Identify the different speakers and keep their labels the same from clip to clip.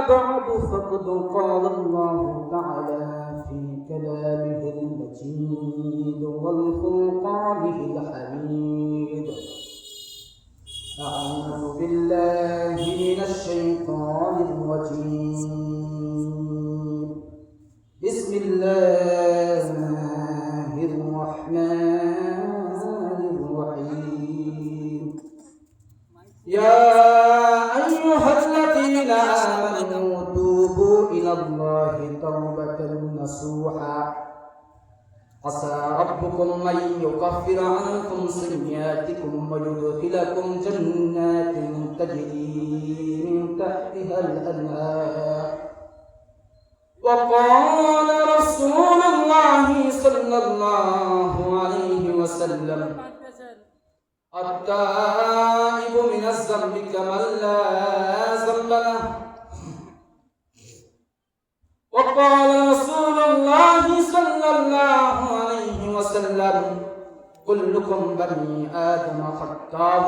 Speaker 1: بعد فقد قال الله تعالى في كلامه المجيد والفرقانه الحميد أعوذ بالله من الشيطان الرجيم بسم الله الرحمن الرحيم يا أيها الذين آمنوا توبوا إلى الله توبة نصوحا عسى ربكم أن يكفر عنكم سيئاتكم ويدخلكم جنات تجري من تحتها الأنهار وقال رسول الله صلى الله عليه وسلم التائب من الذنب كمن لا ذنب له وقال رسول الله صلى الله عليه وسلم كلكم بني آدم خطاء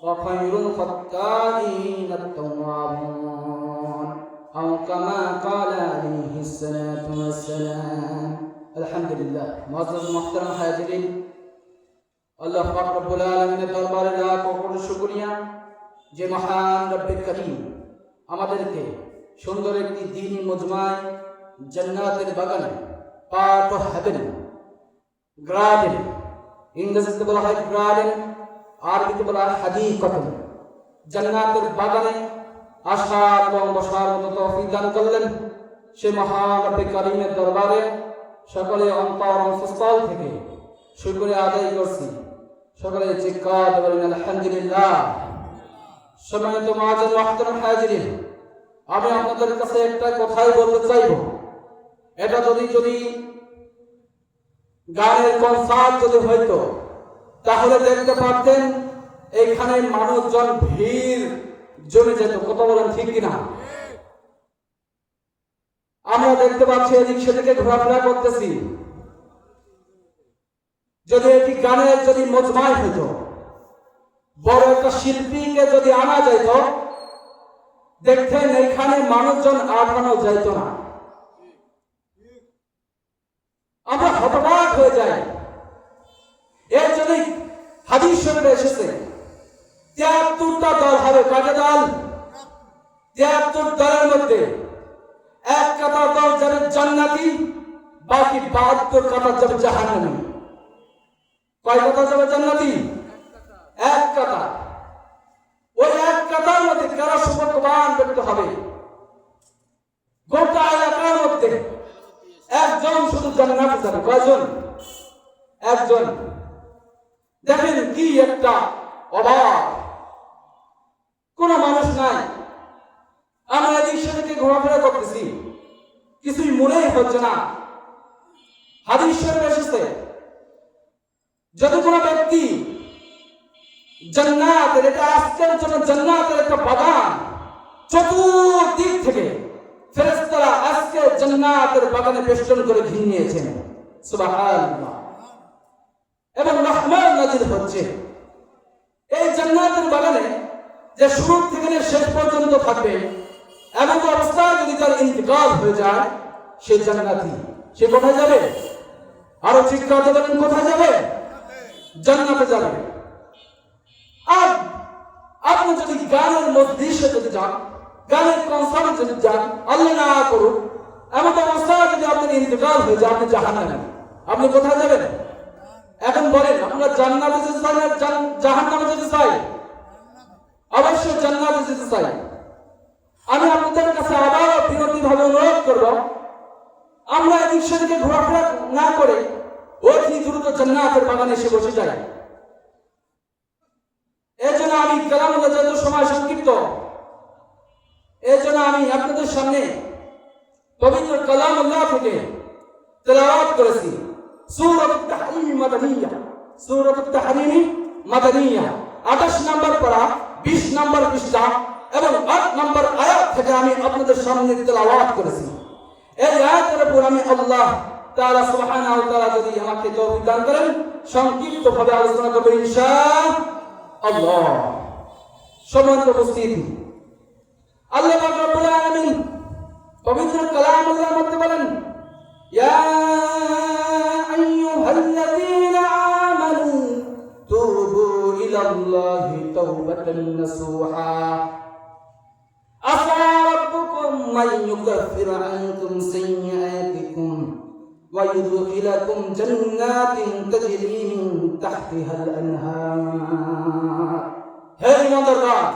Speaker 1: وخير الخطائين التوابون أو كما قال عليه الصلاة والسلام الحمد لله معزز محترم حاضرين আল্লাহ পাক রব্বুল আলামিনের দরবারে লাখ কোটি শুকরিয়া যে মহান রব্বে করিম আমাদেরকে সুন্দর একটি দ্বীনি মজমায় জান্নাতের বাগানে পার্ট অফ হেভেন গার্ডেন ইংরেজিতে বলা হয় গার্ডেন আরবিতে বলা হয় হাদিকাতুন জান্নাতের বাগানে আসার এবং বসার মতো তৌফিক দান করলেন সে মহান রব্বে করিমের দরবারে সকলে অন্তর অন্তঃস্থল থেকে শুকরিয়া আদায় করছি সকলে চিৎকার বলেন আলহামদুলিল্লাহ সম্মানিত মুআজ্জিন মুহতারাম হাজিরিন আমি আপনাদের কাছে একটা কথাই বলতে চাইব এটা যদি গানের কনসার্ট যদি হইতো তাহলে দেখতে পারতেন এইখানে মানুষজন ভিড় জমে যেত কথা বলেন ঠিক কিনা আমরা দেখতে পাচ্ছি এদিক সেদিকে ঘোরাফেরা করতেছি যদি এটি গানের যদি মজমায় হইত বড় একটা শিল্পীকে যদি আনা যাইত দেখতেন এখানে মানুষজন আটানো যাইত না আমরা হতবাক হয়ে যাই এর যদি হাদিস শরীফে এসেছে ৭৩টা দল হবে কয়টা দল ৭৩ দলের মধ্যে এক কাতার দল যাবে জান্নাতি বাকি ৭২ কাতার যাবে জাহান্নামী কয় কাতার যাবে জান্নাতি এক কাতার ওই এক কাতার মধ্যে কারা সৌভাগ্যবান ব্যক্তি হবে গোটা এলাকার মধ্যে একজন শুধু জান্নাতে যাবে কয়জন একজন দেখেন কি একটা অবাক কোন মানুষ নাই আমরা এদিক সেদিকে ঘোরাফেরা করতেছি কিছুই মনেই হচ্ছে না হাদিস শরীফে এসেছে যদি কোনো ব্যক্তি জান্নাতের এটা আজকের জন্য জান্নাতের একটা বাগান চতুর্দিক থেকে ফেরেশতারা আজকে জান্নাতের বাগানে বেষ্টন করে ঘিরে নিয়েছেন সুবহানাল্লাহ এবং রহমত নাযিল হচ্ছে এই জান্নাতের বাগানে যে শুরু থেকে শেষ পর্যন্ত থাকবে এমন অবস্থায় যদি তার ইন্তেকাল হয়ে যায় সে জান্নাতি সে কোথায় যাবে আরো চিৎকার দেবেন কোথায় যাবে জান্নাতে যাবে আর আপনি যদি গানের মজলিসে যদি যান গানের কনসার্টে যদি যান আল্লাহ না করুন এমন অবস্থায় যদি আপনার ইন্তেকাল হয়ে যায় আপনি জাহান্নামে আপনি কোথায় যাবেন এখন বলেন আমরা জান্নাতে যেতে চাই না জাহান্নামে যেতে চাই অবশ্যই জান্নাতে যেতে চাই আমি আপনাদের কাছে আবার বিনতিভাবে অনুরোধ করব আমরা এদিক সেদিকে ঘোরাফেরা না করে অতি দ্রুত জান্নাতের বাগানে এসে বসে যাই এই জন্য আমি কালামুল্লাহ যেহেতু সময় সংক্ষিপ্ত এই জন্য আমি আপনাদের সামনে পবিত্র কালামুল্লাহ থেকে তেলাওয়াত করেছি সূরাতুত তাহরীম মাদানিয়া সূরাতুত তাহরীম মাদানিয়া 28 নম্বর পারা 20 নম্বর পৃষ্ঠা এবং 8 নম্বর আয়াত থেকে আমি আপনাদের সামনে তেলাওয়াত করেছি এই আয়াতের উপর আমি আল্লাহ তাআলা সুবহানাহু ওয়া তাআলা যদি আমাকে তৌফিক দান করেন সংক্ষিপ্তভাবে আলোচনা করব ইনশাআল্লাহ। সম্মানিত উপস্থিতি, আল্লাহ পাক রব্বুল আলামিন পবিত্র কালাম আল্লাহর মধ্যে বলেন, ইয়া আইয়ুহাল্লাযীনা আমানু তুবু ইলাল্লাহি তাওবাতান নাসুহা আসা রাব্বুকুম মান ইউকাফিরা আনকুম সাইয়্যাতিকুম ওয়া ইউদখিলাকুম জান্নাতিন তাজরি মিন তাহতিহাল আনহার। হে ঈমানদারগণ,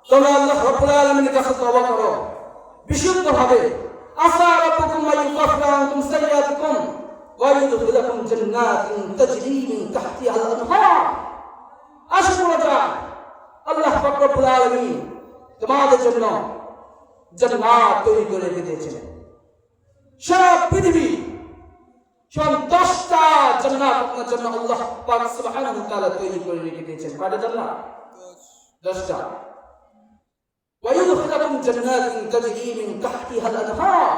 Speaker 1: তোমরা আল্লাহ রাব্বুল আলামিনের কাছে তওবা করো বিশুদ্ধভাবে। আসা রাব্বুকুম মান ইউকাফিরা আনকুম সাইয়্যাতিকুম ওয়া ইউদখিলাকুম জান্নাতিন তাজরি মিন তাহতিহাল আনহার। আশা করা যায় আল্লাহ পাক রব্বুল আলামিন তোমাদের জন্য জান্নাত তৈরি করে রেখে দিয়েছেন। সারা পৃথিবী 10টা জান্নাত আপনার জন্য আল্লাহ পাক সুবহানাহু ওয়া তাআলা তৈরি করে রেখে দিয়েছেন। কয়টা জান্নাত? 10টা। ওয়া ইউদখিলাকুম জান্নাতিন তাজরি মিন তাহতিহাল আনহার,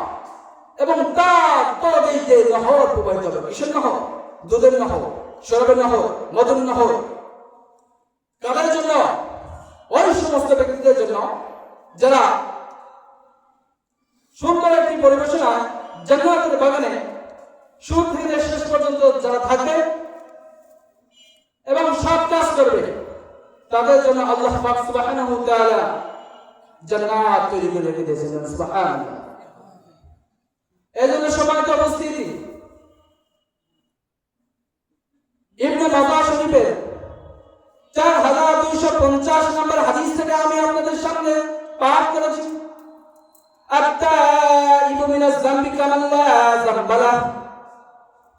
Speaker 1: এবং তার তলে যে নহর প্রবাহিত হবে। কিসের নহর? দুধের নহর, শরাবের নহর, মধুর নহর। কাদের জন্য? ওই সমস্ত ব্যক্তিদের জন্য যারা সুন্দর একটি পরিবেশনা জান্নাতের বাগানে শুরু থেকে শেষ পর্যন্ত যারা থাকবে এবং সৎ কাজ করবে, তাদের জন্য আল্লাহ পাক সুবহানাহু ওয়া তাআলা জান্নাত তৈরি করে রেখে দিয়েছেন। সুবহানাল্লাহ। এজন্য সম্মানিত উপস্থিতি, ইবনে মাজাহ শরীফের 4250 নম্বর হাদিস থেকে আমি আপনাদের সামনে পাঠ করেছি। আত-তাইবু মিনাজ যামবি কামান লা যামবা লাহু।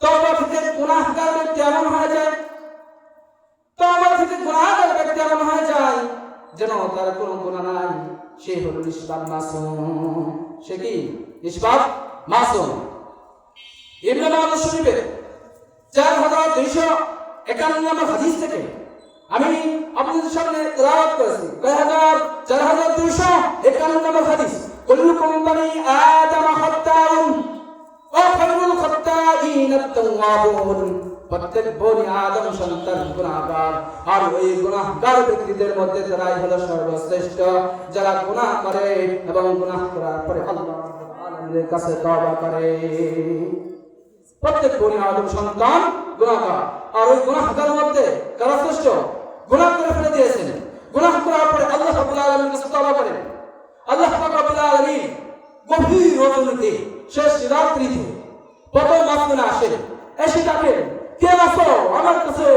Speaker 1: তওবা থেকে গুনাহগার ব্যক্তি এমন হয়ে যায়, তওবা থেকে গুনাহগার ব্যক্তি এমন হয়ে যায় যেন তার কোনো গুনাহ নাই। সে হলো নিষ্পাপ মাসুম। সে কি? নিষ্পাপ মাসুম। ইবনে মাজাহ শরীফের 4251 নম্বর হাদিস থেকে আমি আপনাদের সামনে তেলাওয়াত করেছি। 4251 নম্বর হাদিস, কুল্লুকুম বানি আদম খাত্তাউন ওয়া খায়রুল খাত্তাইন আত-তাওয়াবুন। প্রত্যেক বনি আদম সন্তান গুনাহগার, আর ওই গুনাহগার ব্যক্তিদের মধ্যে তারাই হলো সর্বশ্রেষ্ঠ যারা গুনাহ করে এবং গুনাহ করার পরে আল্লাহ রাব্বুল আলামিনের কাছে তওবা করে। প্রত্যেক বনি আদম সন্তান গুনাহগার, আর ওই গুনাহগার মধ্যে কারা শ্রেষ্ঠ? গুনাহ করে ফেলে দিয়েছেন, গুনাহ করার পরে আল্লাহ রাব্বুল আলামিনের কাছে তওবা করেন। আল্লাহ পাক রব্বুল আলামিন গভীর রজনীতে শেষ রাত্রিতে প্রথম আসমানে আসেন, এসে ডাকেন, কে আছো আমার কাছে?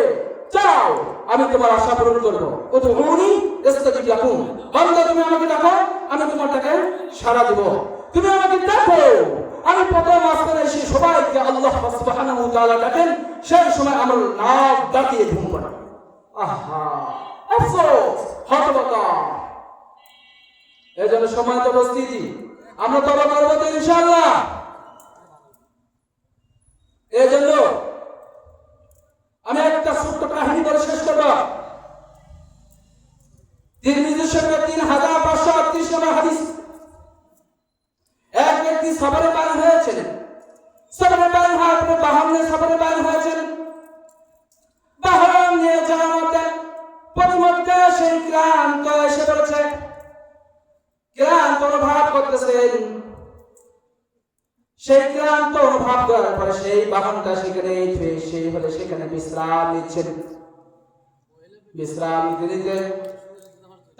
Speaker 1: চাও, আমি তোমার আশা পূরণ করব। উদউনি আস্তাজিব লাকুম। বান্দা, তুমি আমাকে ডাকো, আমি তোমারটাকে সাড়া দেব। তুমি আমাকে ডাকো। আমি প্রথম আসমানে এসে সবাইকে আল্লাহ সুবহানাহু ওয়া তাআলা ডাকেন, সেই সময় আমার নাক ডাকিয়ে ঘুম পড়ে। আহা, আফসোস, হতবাকা। এজন্য সম্মানিত উপস্থিতি, আমরা তওবা করব তো ইনশাআল্লাহ। এজন্য আমি একটা ছোট্ট কাহিনী বলে শেষ করব। তিরমিজি শরীফের 3538 নম্বর হাদিস, এক ব্যক্তি সফরে বের হয়েছেন। সফরে বের হওয়ার পরে বাহন নিয়ে সফরে বের হয়েছেন। বাহন নিয়ে যাওয়ার মধ্যে পথিমধ্যে সেই ক্লান্ত এসে পড়েছে, ক্লান্ত অনুভব করতেছেন। সেই ক্লান্ত অনুভব করার পরে সেই বাহনটা সেখানে সেই হলে সেখানে বিশ্রাম নিচ্ছেন। বিশ্রাম নিতে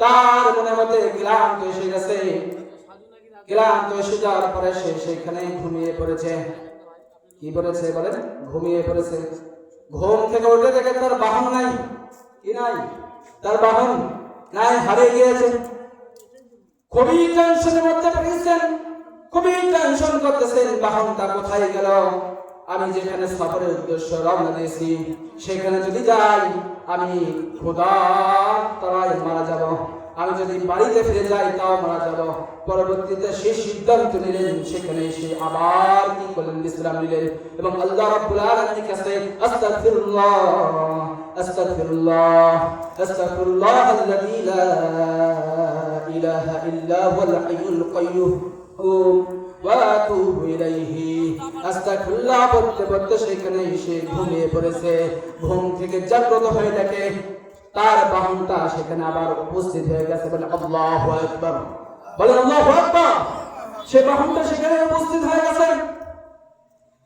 Speaker 1: তার মনের মধ্যে ক্লান্ত এসে গেছে। ক্লান্ত এসে যাওয়ার পরে সে সেখানে ঘুমিয়ে পড়েছে। কি বলেছে বলেন? ঘুমিয়ে পড়েছে। ঘুম থেকে উঠে দেখে তার বাহন নাই। কি নাই? তার বাহন নাই, হারিয়ে গিয়েছে। খুবই টেনশনের মধ্যে পড়েছেন, খুবই টেনশন করতেছেন, বাহনটা কোথায় গেল? আমি যেখানে সফরের উদ্দেশ্য রওনা দিয়েছি সেখানে যদি যাই আমি ক্ষুধার তাড়ায় মারা যাব, আমি যদি বাড়িতে ফিরে যাই তাও মারা যাব। পরবর্তীতে সেই সিদ্ধান্ত নিলেন, সেখানে সে আবার কি করলেন? বিশ্রাম নিলেন এবং আল্লাহ রাব্বুল আলামিনের কাছে আস্তাগফিরুল্লাহ আস্তাগফিরুল্লাহ আস্তাগফিরুল্লাহ আল্লাযী লা ইলাহা ইল্লা হুয়াল হাইয়ুল কাইয়্যুম ওয়া আতুবু ইলাইহি। আস্তাগফিরুল্লাহ বলতে বলতে সেখানে এসে ঘুমিয়ে পড়েছে। ঘুম থেকে জাগ্রত হয়ে দেখে তার বাহনটা সেখানে আবার উপস্থিত হয়ে গেছে। বলে আল্লাহু আকবার, বলেন আল্লাহু আকবার। সে বাহনটা সেখানে উপস্থিত হয়ে গেছে।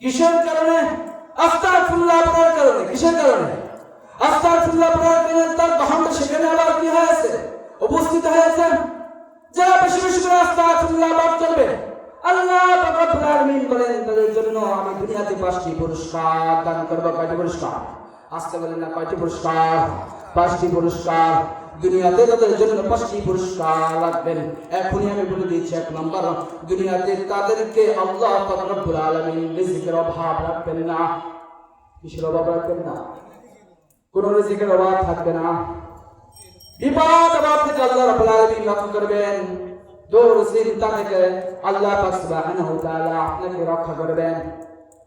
Speaker 1: কিসের কারণে? আস্তাগফিরুল্লাহ পড়ার কারণে। কিসের কারণে? আস্তাগফিরুল্লাহ পড়ার কারণে তার বাহনটা সেখানে আবার কি হয়েছে? উপস্থিত হয়েছে। যারা বেশি বেশি করে আস্তাগফিরুল্লাহ পাঠ করবে, আল্লাহ রাব্বুল আলামিন বলেন তাদের জন্য আমি দুনিয়াতে 5টি পুরস্কার দান করব। কয়টি পুরস্কার? আসতে বলেন না, কয়টি পুরস্কার? 5টি পুরস্কার। দুনিয়াতে তাদের জন্য 5টি পুরস্কার রাখবেন। এখনই আমি বলে দিচ্ছি, 1 নম্বর, দুনিয়াতে তাদেরকে আল্লাহ রাব্বুল আলামিন রিজিকের অভাব রাখবেন না। কিসের অভাব রাখবেন না? কোন রিজিকের অভাব থাকবে না। বিপদ আপদ থেকে আল্লাহ রাব্বুল আলামিন রক্ষা করবেন। দূর চিন্তা থেকে আল্লাহ পাক সুবহানাহু ওয়া তাআলা আপনাকে রক্ষা করবেন।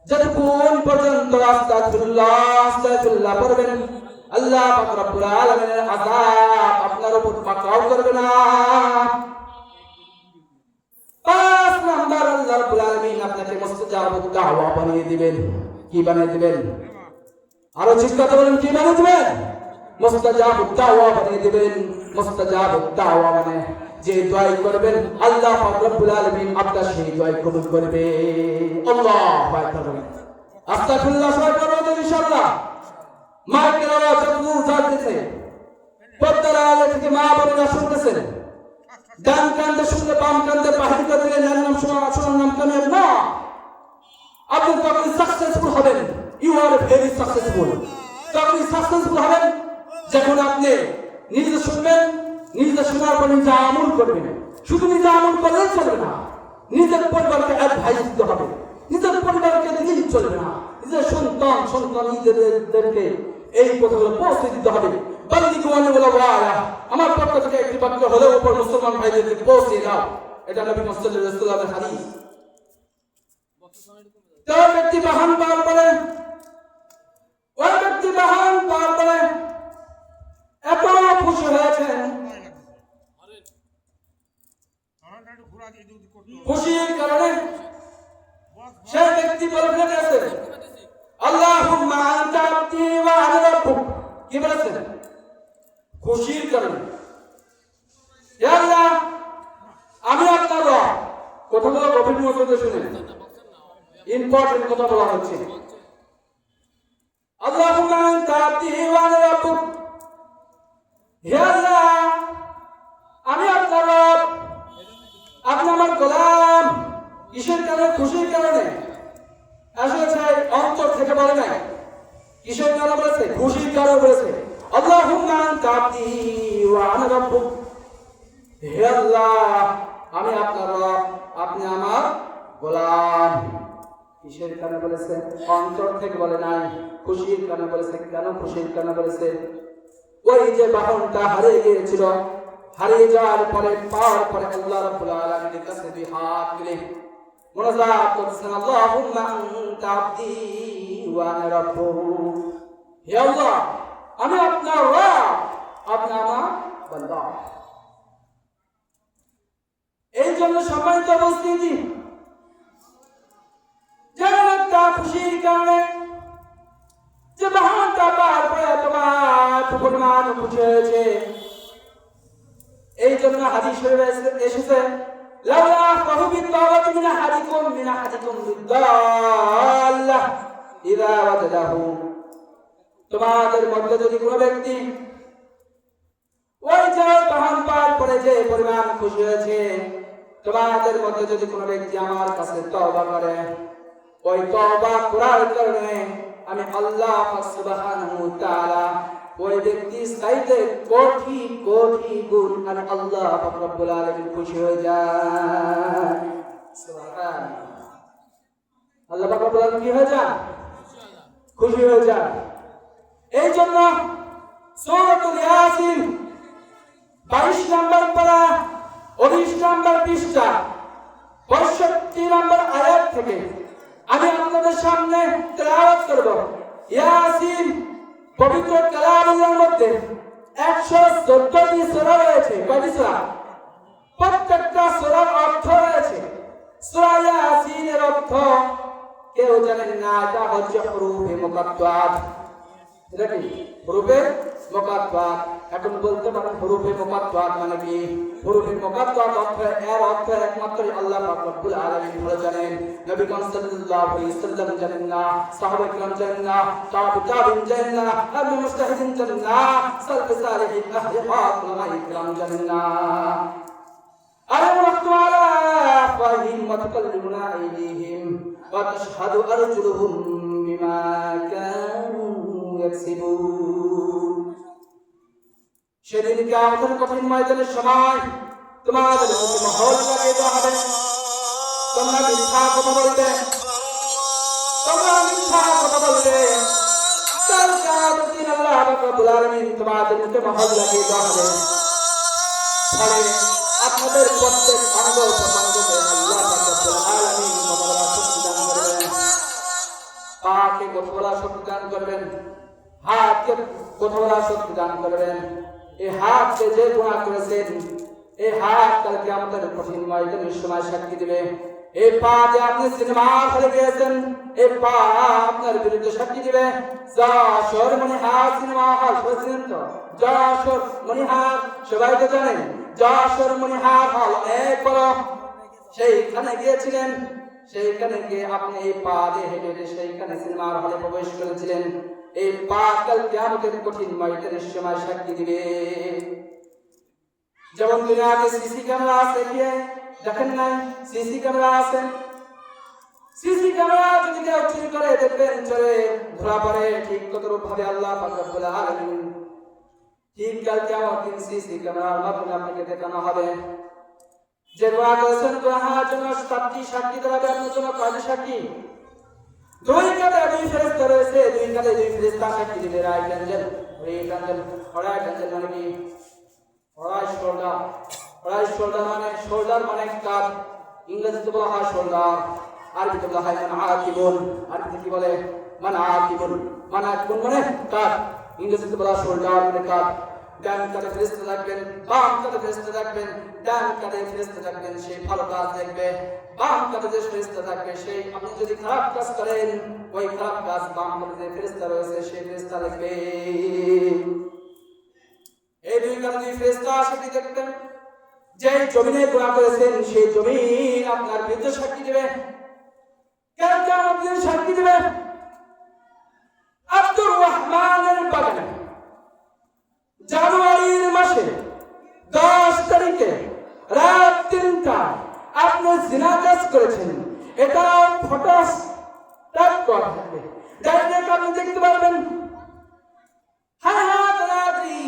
Speaker 1: যতক্ষণ পর্যন্ত আস্তাগফিরুল্লাহ পড়বেন, আল্লাহ পাক রব্বুল আলামিনের আযাব আপনার উপর পাকড়াও করবে না। 5 নাম্বার, আল্লাহ রাব্বুল আলামিন আপনাকে মুস্তাজাবুদ দাওয়া বানিয়ে দিবেন। কি বানিয়ে দিবেন? আরো চিৎকার বলেন, কি বানিয়ে দিবেন? মুস্তাজাবুদ দাওয়া বানিয়ে দিবেন। মুস্তাজাবুদ দাওয়া মানে যে দোয়া করবেন আল্লাহ পাক রব্বুল আলামিন আপনার সেই দোয়া কবুল করবে। আল্লাহু আকবার। আস্তাগফিরুল্লাহ সবাই পড়বেন ইনশাআল্লাহ। মাইকের আওয়াজ যতদূর যাচ্ছে, পর্দার আলো থেকে মা বোনেরা শুনতেছেন, ডান কান্দে শুনলে বাম কান্দে বাহির করে দিলে নাম শোনার নাম কানে না। আপনি তখন সাকসেসফুল হবেন। You are very successful. তখন সাকসেসফুল হবেন যখন আপনি নিজে শুনবেন, নিজে শোনার পর নিজে আমল করবেন। শুধু নিজে আমল করলে চলবে না, নিজের পরিবারকে অ্যাডভাইস দিতে হবে। নিজের পরিবারকে দিলেই চলবে না, নিজের সন্তানদেরকে এই কথাগুলো পৌঁছে দিতে হবে। আমার পক্ষ থেকে একটি বাক্য হলেও উপর মুসলমান ভাইদেরকে পৌঁছে দাও। এটা নবী মুহাম্মদ সাল্লাল্লাহু আলাইহি ওয়াসাল্লামের হাদিস। তো ব্যক্তি বাহন পার করে, ওই ব্যক্তি বাহন পার করে এত খুশি হয়েছেন, খুশির কারণে সেই ব্যক্তি বলে ফেলেছে, আল্লাহুম্মা আনতা আবদি ওয়া আনা রাব্বুক। কি বলেছেন? খুশির কারণে, ইয়া আল্লাহ আমি আপনার রব। কথাগুলো গভীর মনোযোগ শুনেন, ইম্পর্টেন্ট কথা বলা হচ্ছে। আল্লাহুম্মা আনতা আবদি ওয়া আনা রাব্বুক। হে আল্লাহ আমি আপনার রব, আপনি আমার গোলাম। কিসের কারণে? খুশির কারণে এসেছে, অন্তর থেকে বলে নাই। কিসের কারণে বলেছে? খুশির কারণে বলেছে। আল্লাহুম্মা আনতা আবদি ওয়া আনা রাব্বুক। হে আল্লাহ আমি আপনার রব, আপনি আমার গোলাম। কিসের কারণে বলেছে? অন্তর থেকে বলে নাই, খুশির কারণে বলেছে। কেন খুশির কারণে বলেছে? ওই যে বাহনটা হারিয়ে গিয়েছিল, হারিয়ে যাওয়ার পরে পাওয়ার পরে আল্লাহ রাব্বুল আলামিনের কাছে দুই হাত তুলে মুনাজাত করছেন, আল্লাহুম্মা আনতা আবদি ওয়া আনা রাব্বুক। হে আল্লাহ আমি আপনার রব, আপনি আমার বান্দা। এই জন্য সম্মানিত উপস্থিতি, যেন একটা খুশির কারণে যে বাহনটা পার করে তোমার পরিমাণ খুশি হয়েছে। এই জন্য হাদিস শরীফে এসেছে, লাউলা ফাহুবি তাওবাতু মিন আহাদিকুম বিদাল্লাহ ইযা ওয়াজাদাহু। তোমাদের মধ্যে যদি কোনো ব্যক্তি ওই যে বাহন পার করে যে পরিমাণ খুশি হয়েছে, তোমাদের মধ্যে যদি কোনো ব্যক্তি আমার কাছে তওবা করে, ওই তওবা করার কারণে আমি আল্লাহ সুবহানাহু ওয়া তাআলা ওই ব্যক্তির চাইতে কোটি কোটি গুণ আমি আল্লাহ পাক রব্বুল আলামিন খুশি হয়ে যায়। সুবহানাল্লাহ। আল্লাহ পাক রব্বুল আলামিন কি হয়ে যায়? খুশি হয়ে যায়। এই জন্য সূরাতুল ইয়াসিন 22 নম্বর পারা 19 নম্বর পৃষ্ঠা 62 নম্বর আয়াত থেকে আমি আপনাদের সামনে তেলাওয়াত করব। ইয়াসিন পবিত্র কালামুল্লাহর মধ্যে 114টি সূরা রয়েছে। কয়টি সূরা? প্রত্যেকটা সূরার অর্থ রয়েছে। সূরা ইয়াসিনের অর্থ কেউ জানেন না, এটা হচ্ছে হুরুফে মুকাত্তাত। এটা কি হুরুফে মুকাত্তাত। এখন বলতে পারেন হুরুফে মুকাত্তাত মানে কি? হুরুফে মুকাত্তাত এর অর্থ একমাত্র আল্লাহ পাক রব্বুল আলামিন ভালো জানেন, নবী সাল্লাল্লাহু আলাইহি ওয়াসাল্লাম জানেন না, সাহাবায়ে কেরাম জানেন না, তাবিঈন জানেন না, আবু মুস্তাহিদিন জানেন না, সালফে সালেহিন আহলে হক উলামায়ে কেরাম জানেন না। ألم على أفواههم وتكلمنا أيديهم وتشهد أرجلهم بما كانوا يكسبون। সেদিন কিয়ামতের কঠিন ময়দানের সময় তোমাদের মুখে মহল লাগিয়ে দেওয়া হবে, তোমরা মিথ্যা কথা বলবে, তোমরা মিথ্যা কথা বলবে। কাল কিয়ামতের দিন আল্লাহ রাব্বুল আলামিন তোমাদের মুখে মহল লাগিয়ে দেওয়া হবে, ফলে আপনাদের প্রত্যেক অঙ্গ প্রত্যঙ্গকে আল্লাহ রাব্বুল আলামিন কতবড় শক্তি দান করবেন। পাকে কতবড় শক্তি দান করবেন, হাতকে কতবড় শক্তি দান করবেন। এই হাতকে যে গুনাহ করেছেন, এই হাত কাল কিয়ামতের কঠিন ময়দানের সময় সাক্ষী দিবে। এই পা যে আপনি সিনেমা হলে গিয়েছেন, এই পা আপনার বিরুদ্ধে সাক্ষী দিবে। যশোর মনিহার সিনেমা হল শুনেছেন তো? যশোর মনিহার সবাই তো জানেন, যশোর মনিহার হল অনেক বড়। সেইখানে গিয়েছিলেন, সেইখানে গিয়ে আপনি এই পা দিয়ে হেঁটে হেঁটে সেইখানে সিনেমার হলে প্রবেশ করেছিলেন। এই পা কাল কিয়ামতের কঠিন ময়দানের সময় সাক্ষী দিবে। যেমন দুনিয়াতে সিসি ক্যামেরা আছে, গিয়ে দেখেন নাই? সিসি ক্যামেরা আছে, সিসি ক্যামেরা যদি কেউ চুরি করে দেখবেন চলে ধরা পড়ে, ঠিক কতরূপ ভাবে আল্লাহ পাক রব্বুল আলামিন ঠিক কাল কিয়ামতের দিন সিসি ক্যামেরার মাধ্যমে আপনাকে দেখানো হবে যে গুনাহ করেছেন, গুনাহের জন্য 7টি সাক্ষী দাঁড়াবে আপনার জন্য। কয়টি সাক্ষী? দুই কাঁধে দুই ফেরেশতা রয়েছে, দুই কাঁধে দুই ফেরেশতা সাক্ষী দিবে। Right angle, right angle, right angle মানে কি? রাইট শোল্ডার, রাইট শোল্ডার মানে শোল্ডার মানে কাঁধ, ইংরেজিতে বলা হয় শোল্ডার, আরবিতে বলা হয় মানআকিবুন। আরবিতে কি বলে? মানআকিবুন। মানআকিবুন মানে কাঁধ, ইংরেজিতে বলা শোল্ডার মানে কাঁধ। ডান কাঁধে ফেরেশতা থাকবেন, বাম কাঁধে ফেরেশতা থাকবেন। ডান কাঁধে ফেরেশতা থাকবেন সেই ভালো কাজ দেখবে, বাম কাঁধে যে ফেরেশতা থাকবে সেই আপনি যদি খারাপ কাজ করেন ওই খারাপ কাজ বাম কাঁধে যে ফেরেশতা রয়েছে সেই ফেরেশতা দেখবে। এই দুই কাঁধে দুই ফেরেশতা সাক্ষী দেখবেন। যে জমিনে গুনাহ করেছেন সেই জমিন আপনার বিরুদ্ধে সাক্ষী দেবে। কাল কিয়ামতের দিন সাক্ষী দেবে। আব্দুর রহমানের বাগানে জানুয়ারির মাসে 10 তারিখে রাত 3টায় আপনি জিনা কাজ করেছেন, এটা ফটো ট্যাগ করা থাকবে, ডাইরেক্ট আপনি দেখতে পারবেন। হায় হায় রাত্রি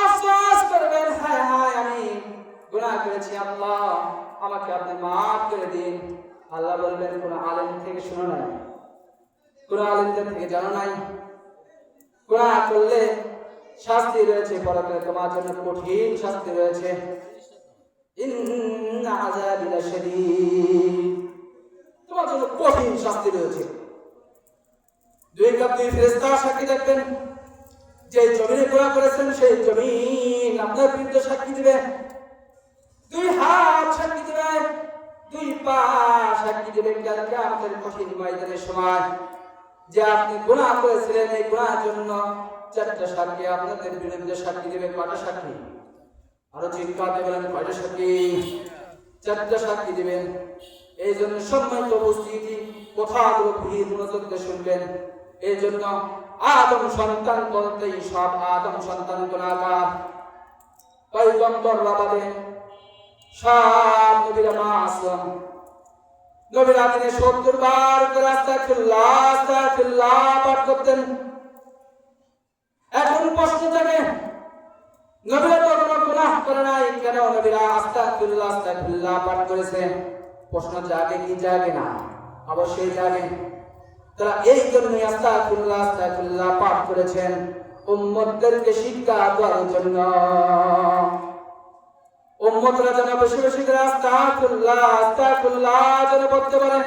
Speaker 1: আফসোস করবেন, হায় হায় আমি গুনাহ করেছি, আল্লাহ আমাকে আপনি মাফ করে দিন। আল্লাহ বলবেন কোন আলেম থেকে শোনো নাই, কোন আলেমদের থেকে জানো নাই? গুনাহ করলে শাস্তি রয়েছে, পরকালে তোমার জন্য কঠিন শাস্তি রয়েছে। ইন্না আযাবি লাশাদীদ, তোমার জন্য কঠিন শাস্তি রয়েছে। দুই কাঁধে দুই ফেরেশতা সাক্ষী দেখবেন। যে জমিনে গুনাহ করেছেন সেই জমিন আপনার বিরুদ্ধে সাক্ষী দিবে। দুই হাত সাক্ষী দিবে, দুই পা সাক্ষী দিবে। কাল কিয়ামতের কঠিন ময়দানের সময় যে আপনি গুনাহ করেছিলেন এই গুনাহের জন্য 4টা সাক্ষী আপনাদের বিরুদ্ধে সাক্ষী দিবে। কয়টা সাক্ষী? আরো চিৎকার দিয়ে বলেন, কয়টা সাক্ষী? 4টা সাক্ষী দিবেন। এই জন্য সম্মানিত উপস্থিতি, কথাগুলো ভিড় মনোযোগ দিয়ে শুনবেন। এই জন্য আদম সন্তান বলতেই সব আদম সন্তান গুনাহগার, পয়গম্বররা বাদে সব নবীরা মাসুম। নবীরা দিনে 70 বার করে আস্তাগফিরুল্লাহ আস্তাগফিরুল্লাহ পাঠ করতেন। এখন প্রশ্ন জাগে, নবীরা তো কোনো গুনাহ করে নাই, কেন নবীরা আস্তাগফিরুল্লাহ আস্তাগফিরুল্লাহ পাঠ করেছে? প্রশ্ন জাগে কি জাগে না? অবশ্যই জাগে। তারা এই জন্যই আস্তাগফিরুল্লাহ আস্তাগফিরুল্লাহ পাঠ করেছেন, উম্মতদেরকে শিক্ষা দেওয়ার জন্য। উম্মতরা যেন বেশি বেশি করে আস্তাগফিরুল্লাহ আস্তাগফিরুল্লাহ যেন বলতে পারে।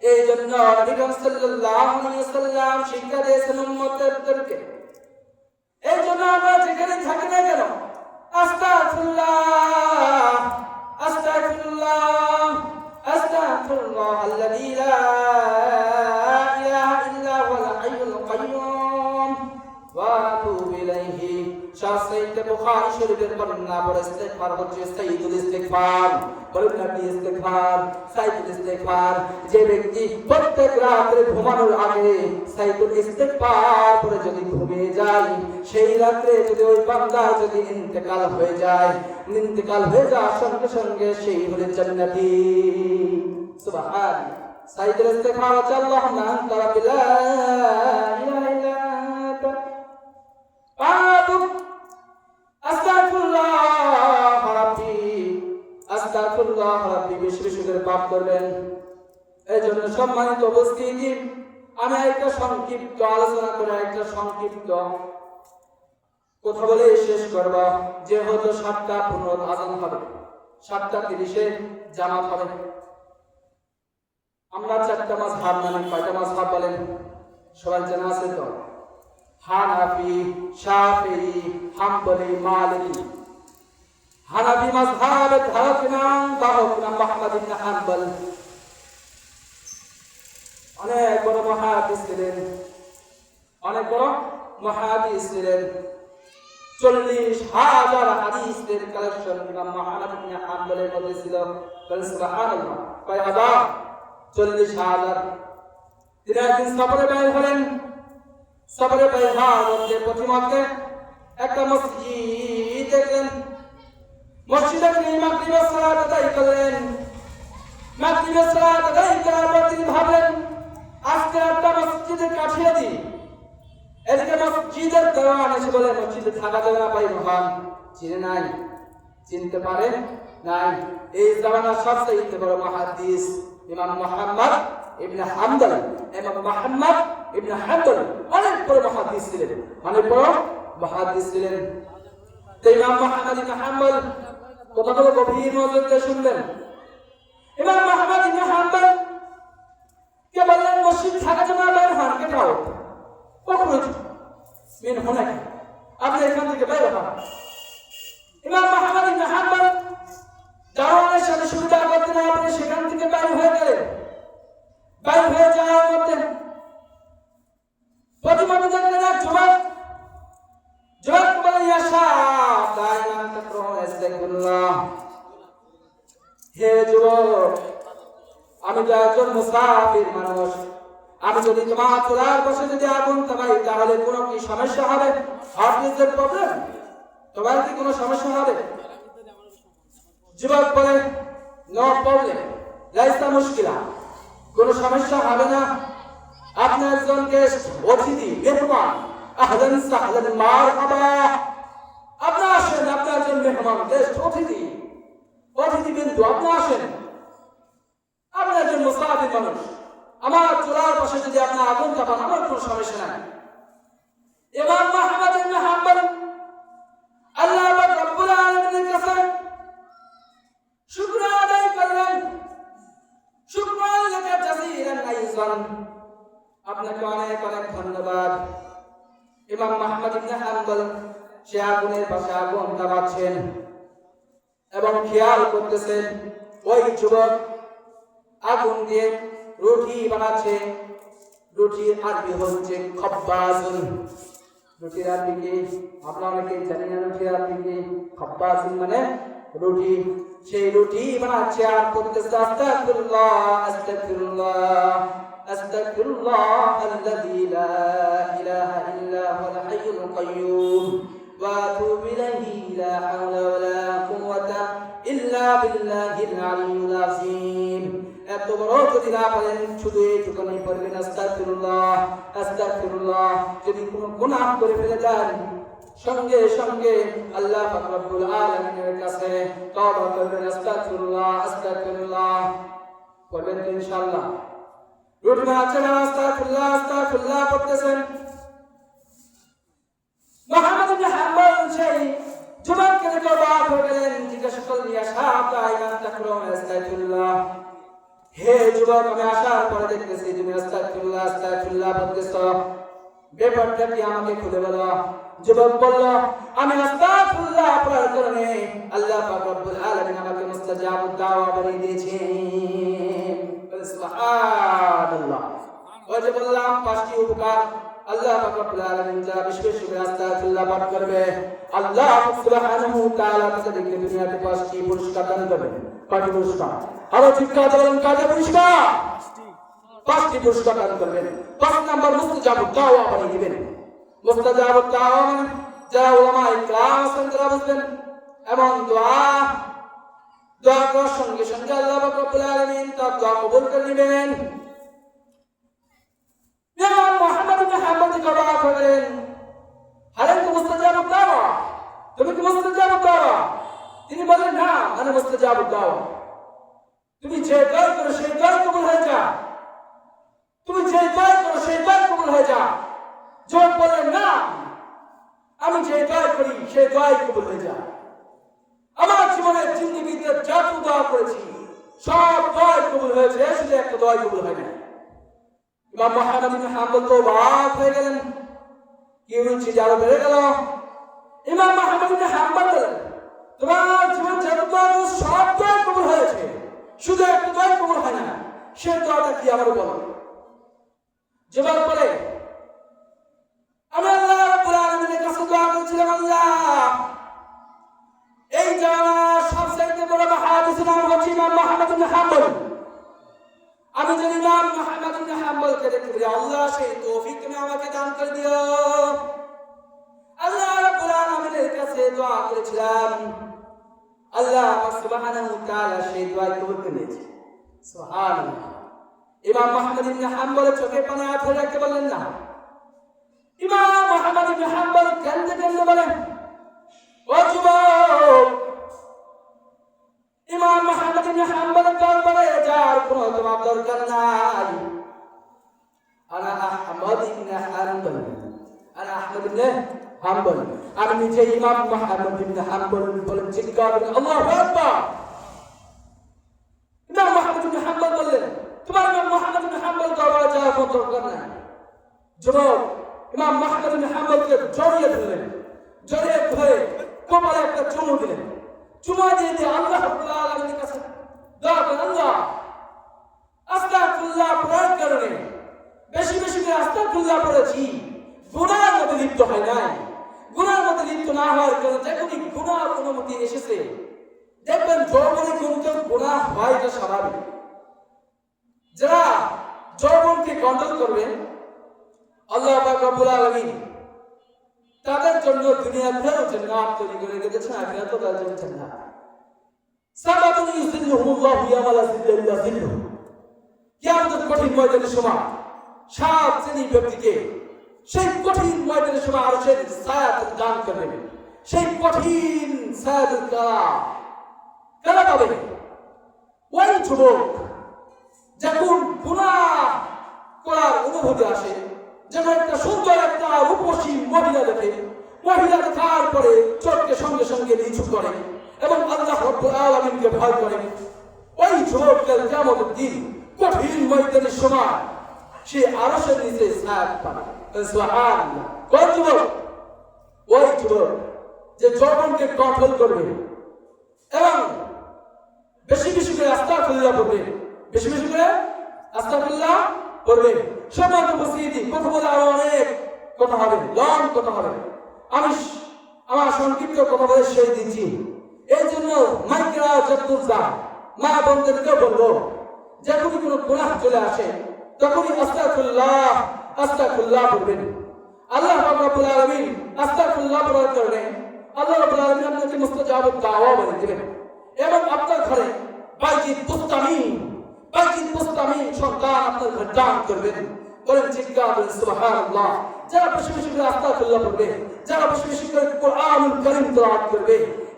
Speaker 1: এই জন্য নবী সাল্লাল্লাহু আলাইহি ওয়াসাল্লাম শিক্ষা দিয়েছেন উম্মতদেরকে। এই জন্য আমরা যেখানে থাকি না কেন আস্তাগফিরুল্লাহ আস্তাগফিরুল্লাহ আস্তাগফিরুল্লাহ আল্লাযী লা ইলাহা ইল্লা হুয়াল হাইয়ুল কাইয়্যুম বুখারী শরীফের বর্ণনা পড়ে ইস্তেগফার হচ্ছে সাইয়্যিদুল ইস্তেগফার। বলেন না কি ইস্তেগফার? সাইয়্যিদুল ইস্তেগফার। যে ব্যক্তি প্রত্যেক রাতে ঘুমানোর আগে সাইয়্যিদুল ইস্তেগফার পড়ে যদি ঘুমিয়ে যায়, সেই রাতে যদি ওই বান্দা যদি ইন্তেকাল হয়ে যায়, ইন্তেকাল হয়ে যাওয়ার সঙ্গে সঙ্গে সেই হলো জান্নাতি। সুবহান। সাইয়্যিদুল ইস্তেগফার হচ্ছে আল্লাহুম্মা আনতা রাব্বি লা ইলাহা ইল্লা আনতা আস্তাগফিরুল্লাহ রাব্বি আস্তাগফিরুল্লাহ রাব্বি। বেশি বেশি করে পাপ করবেন। এই জন্য সম্মানিত উপস্থিতি, আমি একটা সংক্ষিপ্ত আলোচনা করে একটা সংক্ষিপ্ত কথা বলে শেষ করব। যেহেতু 7:15 আযান হবে, 7:30 জামাত হবে। আমরা 4টা মাযহাব মানে কয়টা মাযহাব বলেন? সবার জানা আছে তো? হানাফি, শাফিঈ, হাম্বলি, মালিকি। হানাফি মাযহাবের ধারক ইমাম মুহাম্মদ ইবনে হাম্বল অনেক বড় মুহাদ্দিস ছিলেন, অনেক বড় মুহাদ্দিস ছিলেন। 40,000 হাদিসের কালেকশন ইমাম মুহাম্মদ ইবনে হাম্বলের মধ্যে ছিল। সুবহানাল্লাহ। কয় হাজার? 40,000। তিনি একদিন সফরে বের হলেন। সফরে বের হওয়ার মধ্যে পথিমধ্যে একটা মসজিদ দেখলেন। মসজিদে তিনি মাগরিবের সালাত আদায় করলেন। মাগরিবের সালাত আদায় করার পর তিনি ভাবলেন, আজকে একটা মসজিদে কাঠিয়ে দিই। এদিকে মসজিদের দেওয়ান এসে বলে, মসজিদে থাকা যাবে না ভাই মহান। চিনে নাই? চিনতে পারেন নাই? এই জামানার সবচেয়ে বড় মুহাদ্দিস ইমাম মুহাম্মদ ইবনে হাম্বল। ইমাম মুহাম্মদ ইবনে হাম্বল অনেক বড় মুহাদ্দিস ছিলেন, অনেক বড় মুহাদ্দিস ছিলেন। তো ইমাম মুহাম্মদ ইবনে হাম্বল কথাগুলো গভীর মনোযোগ দিয়ে শুনলেন। ইমাম মুহাম্মদ ইবনে হাম্বল কে বললেন, মসজিদ থাকা যাবে না, বের হন। কে খাও কখনো মিন হুনাক, আপনি এখান থেকে বের হন। ইমাম মুহাম্মদ ইবনে হাম্বল দাওয়ানের সাথে সুবিধা করতে না পারে সেখান থেকে বের হয়ে গেলেন। বের হয়ে যাওয়ার মধ্যে প্রতিমধ্যে দেখলেন এক যুবক। যুবক বলে, ইয়া শাব দাইমান তাকরাহু আস্তাগফিরুল্লাহ। হে যুবক, আমি তো একজন মুসাফির মানুষ। আমি যদি তোমার চুলার পাশে যদি আগুন তাপাই তাহলে কোনো কি সমস্যা হবে? হার্ট ডিজিজের প্রবলেম? তোমার কি কোনো সমস্যা হবে? যুবক বলে, নো প্রবলেম, লাইসা মুশকিলা, কোনো সমস্যা হবে না। আপনি একজন গেস্ট, অতিথি, মেহমান। আহলান সাহলান মারহাবা। আপনি আসেন, আপনি একজন মেহমান, গেস্ট, অতিথি, অতিথি বিন্দু, আপনি আসেন। আপনি একজন মুসাফির মানুষ। আমার চুলার পাশে যদি আপনি আগুন তাপান আমার কোনো সমস্যা নাই। ইমাম মুহাম্মদ ইবনে হাম্বল আল্লাহ রাব্বুল আলামিনের কাছে শুকর আদায় করলেন। শুকরান লাকা জাযীরান আইযান। আপনাকে অনেক অনেক ধন্যবাদ। ইমাম মুহাম্মদ ইবনে হাম্বল সে আগুনের পাশে আগুন তাপাচ্ছেন এবং খেয়াল করতেছেন ওই যুবক আগুন দিয়ে রুটি বানাচ্ছে। রুটির আরবি হচ্ছে খব্বাসুন। রুটির আরবি কি আপনারা অনেকেই জানেন না? রুটির আরবি কি? খব্বাসুন মানে রুটি। সেই রুটি বানাচ্ছে আর করতেছে আস্তাগফিরুল্লাহ আস্তাগফিরুল্লাহ আস্তাগফিরুল্লাহ আল্লাযী লা ইলাহা ইল্লা হুয়াল হাইয়ুল কাইয়্যুম ওয়া আতুবু ইলাইহি লা হাওলা ওয়া লা কুওয়াতা ইল্লা বিল্লাহিল আলিয়্যিল আযীম। এত বড় যদি না পারেন শুধু এইটুকুনি পড়বেন, আস্তাগফিরুল্লাহ আস্তাগফিরুল্লাহ। যদি কোনো গুনাহ করে ফেলে যান সঙ্গে সঙ্গে আল্লাহ পাক রব্বুল আলামিনের কাছে তওবা করবেন, আস্তাগফিরুল্লাহ আস্তাগফিরুল্লাহ পড়বেন তো ইনশাআল্লাহ। রুটি বানাচ্ছেন, আস্তাগফিরুল্লাহ আস্তাগফিরুল্লাহ করতেছেন। মুহাম্মদ ইবনে হাম্বল সেই যুবককে দেখে অবাক হয়ে গেলেন। জিজ্ঞাসা করলেন, ইয়া শাব দাইমান তাকরাহু আস্তাগফিরুল্লাহ। হে যুবক, আমি আসার পরে দেখতেছি তুমি আস্তাগফিরুল্লাহ আস্তাগফিরুল্লাহ বলতেছো, ব্যাপারটা কি আমাকে খুলে বলো। যুবক বলল, আমি আস্তাগফিরুল্লাহ পড়ার কারণে আল্লাহ পাক রব্বুল আলামিন আমাকে মুস্তাজাবুদ দাওয়া বানিয়ে দিয়েছেন। সুবহানাল্লাহ। ওই যে বললাম 5টি উপকার আল্লাহ রাব্বুল আলামিন যা বেশি বেশি করে আস্তাগফিরুল্লাহ পাঠ করবে আল্লাহ সুবহানাহু ওয়া তাআলা তাদেরকে দুনিয়াতে 5টি পুরস্কার দান করবেন। 5টি পুরস্কার, আরো চিৎকার বলেন কাজে পুরস্কার, 5টি পুরস্কার দান করবেন। 5 নাম্বার মুস্তাজাবুদ দাওয়া বানিয়ে দিবেন। মুস্তাজাবুদ দাওয়া মানে যারা উলামায়ে কেরাম আছেন তারা বুঝবেন, এবং দোয়া করার সঙ্গে সঙ্গে আল্লাহ রাব্বুল আলামিন তার দোয়া কবুল করে নেবেন। ইমাম মুহাম্মদ ইবনে হাম্বল দোয়া করেন, হালেন তো মুস্তাজাবুদ দাওয়া, তুমি কি মুস্তাজাবুদ দাওয়া? তিনি বলেন না, মানে মুস্তাজাবুদ দাওয়া। তুমি যে দোয়া করো সেই দোয়া কবুল হয়ে যায়, তুমি যে দোয়া করো সেই দোয়া কবুল হয়ে যায়। জবাব বলেন না, আমি যে দোয়া করি সেই দোয়াই কবুল হয়ে যায়। আমার জীবনের জিন্দেগিতে যত দোয়া করেছি সব দোয়াই কবুল হয়েছে, শুধু একটা দোয়াই কবুল হয় না। ইমাম মুহাম্মদ ইবনে হাম্বল তো অবাক হয়ে গেলেন, কি রুচি আরো বেড়ে গেল। ইমাম মুহাম্মদ ইবনে হাম্বল বলেন, তোমার জীবন যত দোয়া সব দোয়াই কবুল হয়েছে, শুধু একটা দোয়াই কবুল হয় না, সে দোয়াটা কি আমার বলো। জবাব বলে, আমি আল্লাহ রাব্বুল আলামিনের কাছে দোয়া করেছিলাম, আল্লাহ এই জামানার সবচেয়ে বড় মুহাদ্দিস নাম হচ্ছে ইমাম মুহাম্মদ ইবনে হাম্বল। আমি যদি ইমাম মুহাম্মদ ইবনে হাম্বলকে দেখি, আল্লাহ সেই তৌফিক তুমি আমাকে দান করে দিও। আল্লাহ রাব্বুল আলামিনের কাছে দোয়া করেছিলাম, আল্লাহ সুবহানাহু ওয়া তাআলা সেই দোয়া কবুল করে নিয়েছে। সুবহানাল্লাহ। ইমাম মুহাম্মদ ইবনে হাম্বলের চোখে পানি আটকে রাখতে বললেন না। ইমাম মুহাম্মদ ইবনে হাম্বল কাঁদতে কাঁদতে বলেন, ও যুবক, ইমাম মুহাম্মদ ইবনে হাম্বলের দরবারে যাওয়ার কোনো তোমার দরকার নাই। আনা আহমদ ইবনে হাম্বল, আনা আহমদ ইবনে হাম্বল, আমি নিজে ইমাম মুহাম্মদ ইবনে হাম্বল। বলেন চিৎকার করে আল্লাহু আকবার। ইমাম মুহাম্মদ ইবনে হাম্বল বললেন, তোমার ইমাম মুহাম্মদ ইবনে হাম্বল দরবারে যাওয়ার কোনো দরকার নাই। যুবক ইমাম মুহাম্মদ ইবনে হাম্বলকে জড়িয়ে ধরলেন, জড়িয়ে ধরে কপালে একটা চুমু দিলেন। চুমা দিয়ে দিয়ে আল্লাহ রাব্বুল আলামিনের কাছে দোয়া করেন, আল্লাহ আস্তাগফিরুল্লাহ পড়ার কারণে বেশি বেশি করে আস্তাগফিরুল্লাহ পড়েছি, গুনাহের মধ্যে লিপ্ত হয় নাই। গুনাহের মধ্যে লিপ্ত না হওয়ার কারণে যখনই গুনাহের অনুমতি এসেছে, দেখবেন যৌবনে কিন্তু গুনাহ হয়, এটা স্বাভাবিক। যারা যৌবনকে কন্ট্রোল করবেন আল্লাহ পাক রব্বুল আলামিন তাদের জন্য দুনিয়াতেও জান্নাত তৈরি করে রেখেছেন, আখিরাতেও তাদের জন্য জান্নাত। সাবাতুন ইউযিল্লুহুমুল্লাহু ইয়াওমা লা যিল্লা ইল্লা যিল্লুহু। কিয়ামতের কঠিন ময়দানের সময় 7 শ্রেণীর ব্যক্তিকে সেই কঠিন ময়দানের সময় আরশের ছায়া দান করবেন। সেই কঠিন ছায়াতুল কারা পাবে? ওই যুবক যখন গুনাহ করার অনুভূতি আসে, যেন একটা সুন্দর একটা রূপসী মহিলা দেখে, মহিলা দেখার পরে চোখকে সঙ্গে সঙ্গে নিচু করে এবং আল্লাহ রাব্বুল আলামিনকে ভয় করে, ওই যুবকের কিয়ামতের দিন কঠিন ময়দানের সময় সে আরশের নিচে ছায়া পাবে। সুবহানাল্লাহ। কোন যুবক? ওই যুবক যে যৌবনকে কন্ট্রোল করবে এবং বেশি বেশি করে আস্তাগফিরুল্লাহ পড়বে, বেশি বেশি করে আস্তাগফিরুল্লাহ পড়বে। সম্মানিত উপস্থিতি, কথা বলে আরো অনেক কথা হবে, লং কথা হবে, আমি আমার সংক্ষিপ্ত কথা বলে শেষ দিচ্ছি। এই জন্য মাইকেরা যতদূর যায়, মা বোনদেরকে বলবো, যখনই কোনো গুনাহ চলে আসে তখনই আস্তাগফিরুল্লাহ আস্তাগফিরুল্লাহ পড়বেন। আল্লাহ রাব্বুল আলামিন আস্তাগফিরুল্লাহ পড়ার কারণে আল্লাহ রাব্বুল আলামিন আপনাকে মুস্তাজাবুদ দাওয়া বানিয়ে দিবেন এবং আপনার ঘরে বাইজিদ বুস্তামিন সন্তান আপনার ঘরে দান করবেন। বলেন চিৎকার করে সুবহানাল্লাহ। যারা বেশি বেশি করে আস্তাগফিরুল্লাহ পড়বে, যারা বেশি বেশি করে কোরআনুল কারীম তেলাওয়াত করবে,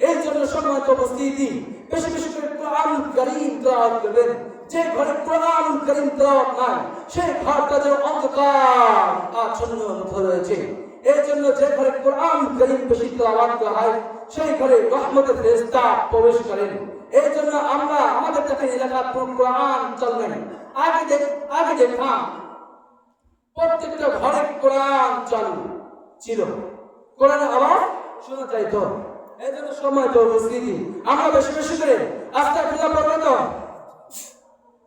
Speaker 1: এই জন্য সম্মানিত উপস্থিতি, বেশি বেশি করে কোরআনুল কারীম তেলাওয়াত করবেন। যে ঘরে কোরআনুল কারীম তেলাওয়াত নাই, সেই ঘরটা যেন অন্ধকার আচ্ছন্ন হয়ে রয়েছে। এই জন্য যে ঘরে কোরআনুল কারীম বেশি তেলাওয়াত করা হয়, সেই ঘরে রহমতের ফেরেশতা প্রবেশ করেন। এই জন্য আমরা আমাদের কাছে এলাকার কোরআন চলবেন। আগে দেখলাম প্রত্যেকটা ঘরে কোরআন চালু ছিল, কোরআনের আওয়াজ শোনা যাইত। এই জন্য সময় তো উপস্থিতি, আমরা বেশি বেশি করে আস্তাগফিরুল্লাহ পড়বো। তো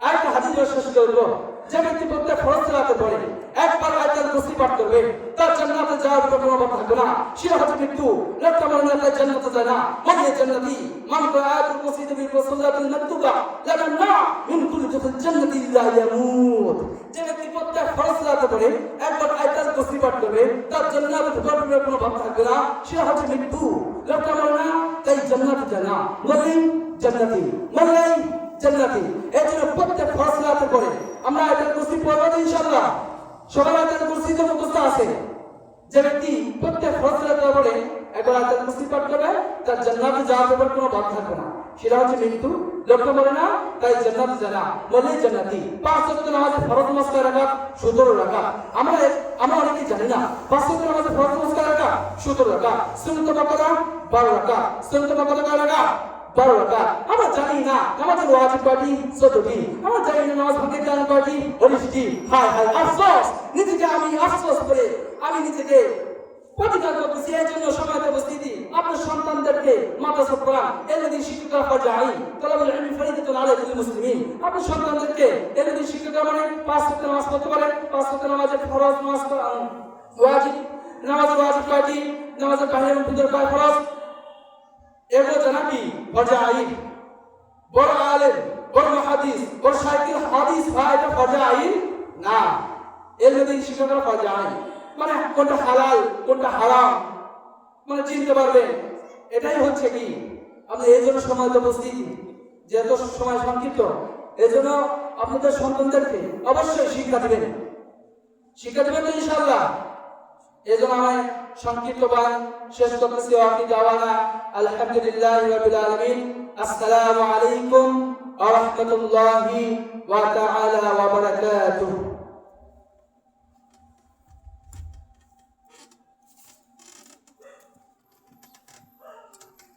Speaker 1: আরেকটা হাদিস শেষ করবো, যে ব্যক্তি প্রত্যেক ফরজ সালাতে পড়ে একবার আয়াতুল কুরসি পাঠ করবে তার জান্নাতে যাওয়ার কোনো অভাব থাকবে না। সেটা হচ্ছে মৃত্যু। লোকটা মনে না তাই জান্নাতে যায় না, মানে জান্নাতি মান আয়াতুল কুরসি বিল রাসূলাতিল মাকতুবা লানা মিন কুল্লি জান্নাতি ইল্লা ইয়ামুত। যে ব্যক্তি প্রত্যেক ফরজ সালাতে পড়ে একবার আয়াতুল কুরসি পাঠ করবে তার জান্নাতে ঢোকার কোনো অভাব থাকবে না। সেটা হচ্ছে মৃত্যু। লোকটা মনে না তাই জান্নাতে যায় না, মানে জান্নাতি মানে জান্নাতি। এই জন্য প্রত্যেক ফরজ সালাতে পড়ে আমরা আয়াতুল কুরসি পড়ব ইনশাআল্লাহ। সবাই আয়াতুল কুরসি তো মুখস্থ আছে। যে ব্যক্তি প্রত্যেক ফরজ সালাতে পড়ে একবার আয়াতুল কুরসি পাঠ করবে তার জান্নাতে যাওয়ার ব্যাপারে কোনো বাধা থাকবে না। সেটা হচ্ছে মৃত্যু। লোকটা বলে না তাই জান্নাতে যায় না, বলে জান্নাতি। 5 ওয়াক্ত নামাজে ফরজ নামাজ কয় রাকাত? 17 রাকাত। আমরা অনেকেই জানি না 5 ওয়াক্ত নামাজে ফরজ নামাজ কয় রাকাত? 17 রাকাত। সুন্নাত মুআক্কাদা 12 রাকাত। সুন্নাত মুআক্কাদা কয় রাকাত? 12 রাকাত। আমরা জানি না নামাজের ওয়াজিব কয়টি? 14টি। আমরা জানি না নামাজ ভাঙে জান কয়টি? 19টি। হায় হায় আফসোস, নিজেকে আমি আফসোস করে আমি নিজেকে প্রতিকার করতেছি। এই জন্য সমাজে উপস্থিতি আপনার সন্তানদেরকে মাদ্রাসা পড়ান। এলদি শিক্ষকরা ফরজাই তলাবুল ইলমি ফরিদাতুন আলাইকুল মুসলিমিন। আপনার সন্তানদেরকে এলদি শিক্ষকরা মানে 5 ওয়াক্ত নামাজ পড়তে পারে। 5 ওয়াক্ত নামাজের ফরজ নামাজ ওয়াজিব, নামাজের ওয়াজিব কয়টি? নামাজের বাহিরে ভিতর কয় ফরজ? এগুলো জানা কি? ফরজাই। বড় আলেম, বড় মুহাদ্দিস, বড় শাইখুল হাদিস হয় এটা ফরজাই না। এলদি শিক্ষকরা ফরজাই মানে কোনটা হালাল কোনটা হারাম মানে চিনতে পারবেন। এটাই হচ্ছে কি আপনি এই জন্য সময় উপস্থিতি যেহেতু সময় সংক্ষিপ্ত, এই জন্য আপনাদের সন্তানদেরকে অবশ্যই শিক্ষা দিবেন তো ইনশাআল্লাহ। এই জন্য আমি সংক্ষিপ্ত বান শেষ করতেছি। ওয়াকি দাওয়ানা আলহামদুলিল্লাহি রাব্বিল আলামিন। আসসালামু আলাইকুম ওয়া রাহমাতুল্লাহি ওয়া তাআলা ওয়া বারাকাতুহু।